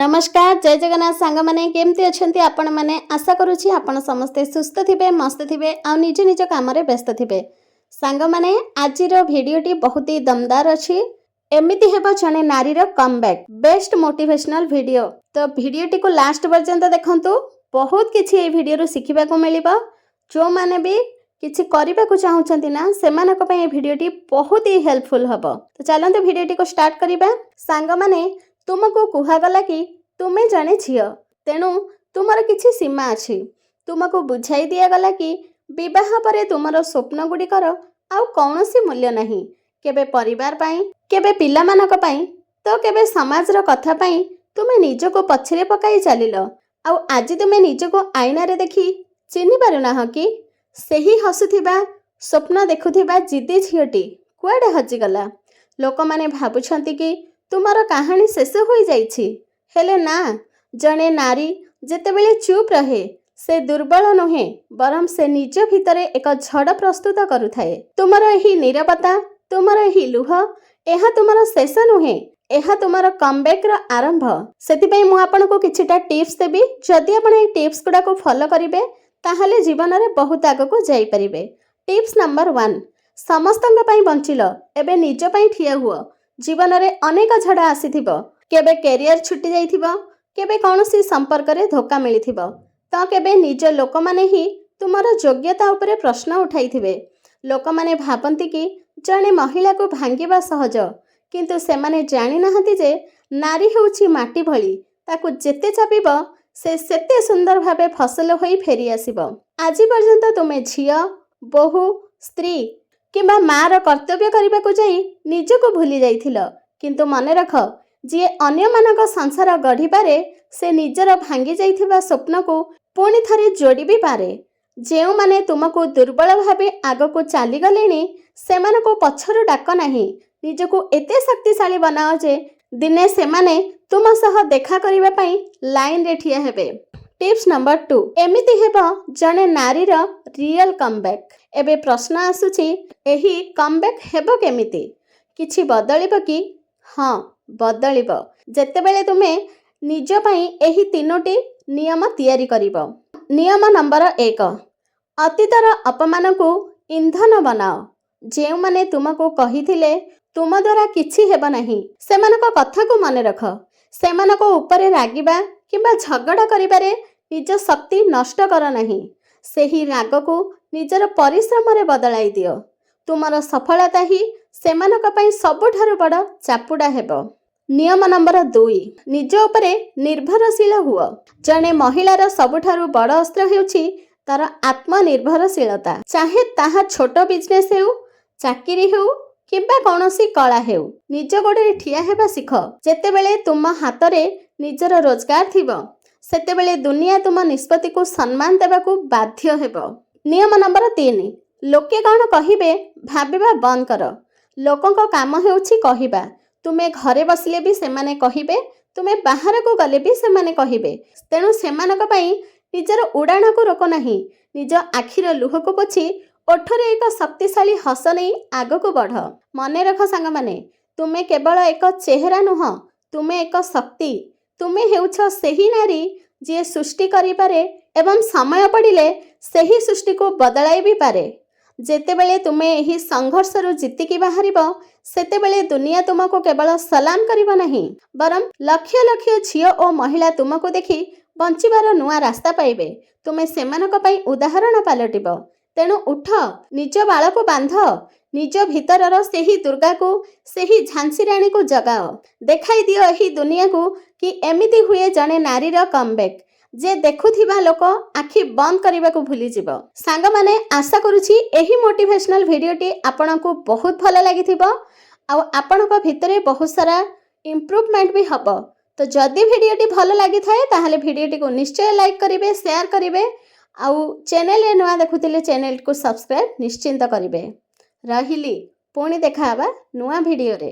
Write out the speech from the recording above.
नमस्कार जय जगन्नाथ सांग मैंने केमती अच्छा आपण मैंने आशा करुँची आपण समस्ते सुस्थ थे मस्त थे आ निज निज काम व्यस्त थे सांग मैंने आज भिडटी बहुत ही दमदार अच्छी एमती हेब जड़े नारीर कमबैक बेस्ट मोटिवेशनल वीडियो तो भिडटी को लास्ट पर्यंत देखंतु बहुत किसी भिडियो शिखा मिल जो मैंने भी किसी करने को चाहूँगी ना से भिडटी बहुत ही हेल्पफुल हम तो चलते भिडटी को स्टार्ट करवा सांग मैंने तुमको कहगला कि तुम्हें जड़े झील तेणु तुमर किसी सीमा अच्छी तुमको बुझाई दिगला कि विवाह पर तुमर स्वप्न गुड़िकर आउ कौन सी मूल्य नहीं केबे परिवार पाई केबे पिला मानक पाई तो केबे समाजर कथा पाई तुम्हें निजको पछरे पकाई चलिल आउ आज तुम्हें निजको आईनारे देखी चिन्ह पारुना कि सही हसुथिबा स्वप्न देखुथिबा जिद्दी झीटी कुआडे हजिगला लोक माने भाबुछंती कि तुमर कहानी शेष हो जाइछि हेले ना जड़े नारी जेतेबेले चुप रहे से दुर्बल नुहे बरम से निज भितरे एक झड़ प्रस्तुत करुथाए तुमर एही नीरवता तुमर एही लुह एहा तुमर शेष नुहे एहा तुमर कमबैक र आरंभ सेतिपई मु आपनको किछिटा टिप्स देबी जदि आपण ए टिप्स गुडा को फॉलो करिवे ताहले जीवन रे बहुत आगको जाई परिबे। टिप्स नंबर 1 समस्तंग पई बंचिल एबे निज पई ठिया हुआ जीवन रे अनेक झड़ा आसीथिबो केबे कैरियर छुटी जाइथिबो केबे कौनसी संपर्क रे धोखा मिलिथिबो तो केबे निज लोक माने ही तुमर योग्यता उपरे प्रश्न उठाइथिबे लोक माने भाबंती कि जने महिला को भांगिबा सहज किंतु से माने जानि नाहंती जे नारी हेउछि माटी भली ताकू जेते चापिबो से सेते सुंदर भाबे फसल होई फेरी आसीबो। आज पर्यंत तुमे झिया बहु स्त्री किंबा मार कर्तव्य करने को जाई निजको भूली जाइथिल किंतु मने रख जी अन्य मानक संसार गढ़ी पारे से निजर भांगी जाइथिबा स्वप्न को पुणी थरे जोड़ी भी पारे जेउ माने तुमको दुर्बल भावे आग को चली गलेनी सेमानको पछरु डाक नाही निजको एते शक्तिशाली बनाओ जे दिने सेमाने तुम सह देखा करिबा पई लाइन रे ठिया हेबे। टिप्स नंबर 2 एमिति हेबा जने नारीर रियल कमबैक एबे प्रश्न आसुची एही कमबैक हेबो केमिति किछि बदलिबो कि हाँ बदलिबो जेतेबेले तुमे निज पई एही तीनोटी नियम तैयारी करिबो। नियम नंबर 1 अतीतर अपमान को इंधन बनाओ जेउ माने तुमको कहिथिले तुम द्वारा किछि हेबो नाही सेमानको कथा को मने रख सेमानको ऊपर रागिबा किंबा झगड़ा करिबारे निज शक्ति नष्ट कर नहीं सेही राग को निजर परिश्रम रे बदलाई दियो तुमर सफलता ही सेमानक पई सबठारु बड़ चापुडा हेबो। नियम नंबर 2 निज उपरे निर्भरशील हुओ जने महिलार सबठारु बड़ अस्त्र हेउछि तार आत्मनिर्भरशीलता चाहे ताहा छोट बिजनेस हेउ चाकरी हेउ किंबा कौनसी कला हेउ निज गोड़े ठिया हेबा सिख जेतेबेले तुम हाथ रे निजर रोजगार थिबो सेतेबेले दुनिया तुम निष्पत्ति को सम्मान देबाकू बाध्य हेबो। नियम नंबर 3 लोके कौन कहिबे भाबिबा बंद कर लोकंको काम हेउछि कहिबा तुमे घरे बसिले भी सेमाने कहिबे तुमे बाहर को गले भी सेमाने कहिबे तेणु सेमानक पई निजर उड़ाण को रोक नाही निज आखिर लुह को पोछि ओठरे एक शक्तिशाली हस नहीं आग को बढ़। मने रख सांग माने तुमे केवल एक चेहरा नुह तुमे एक शक्ति तुमे हेउछ सेही नारी जे सृष्टि करि पारे एवं समय पड़िले सेही सृष्टि को बदलाई भी पारे जेतेबेले तुमे एही संघर्ष रु जितिकी बाहरिबो सेतेबेले दुनिया तुमको केवल सलाम करिबो नाही बरम लक्ष लक्ष झियो और महिला तुमको देखि बंचिबार नुआ रास्ता पाइबे तुमे सेमानक पई उदाहरण पालटिबो तेणु उठ निज बाल को बांध निज भितरर सेही दुर्गा को सेही झांसी रानी को जगाओ देखाई दियो एही दुनिया को कि एमिति हुए जने नारीर कमबैक जे देखुथिबा लोक आखि बंद करने को भूली जिवो। सांग माने आशा करुछि एही मोटिवेशनल वीडियोटी आपनको बहुत भल लागिथिबो आ आपनक भितरे बहुत सारा इम्प्रूवमेंट भी हबो तो जदि वीडियोटी भल लागि थाए ताहले वीडियोटी को निश्चय लाइक करिवे शेयर करिवे आउ चैनल रे नुआ देखुथिले चैनल को सब्सक्राइब निश्चिंत करिवे। रहिली पुणी देखा नुआ वीडियो रे।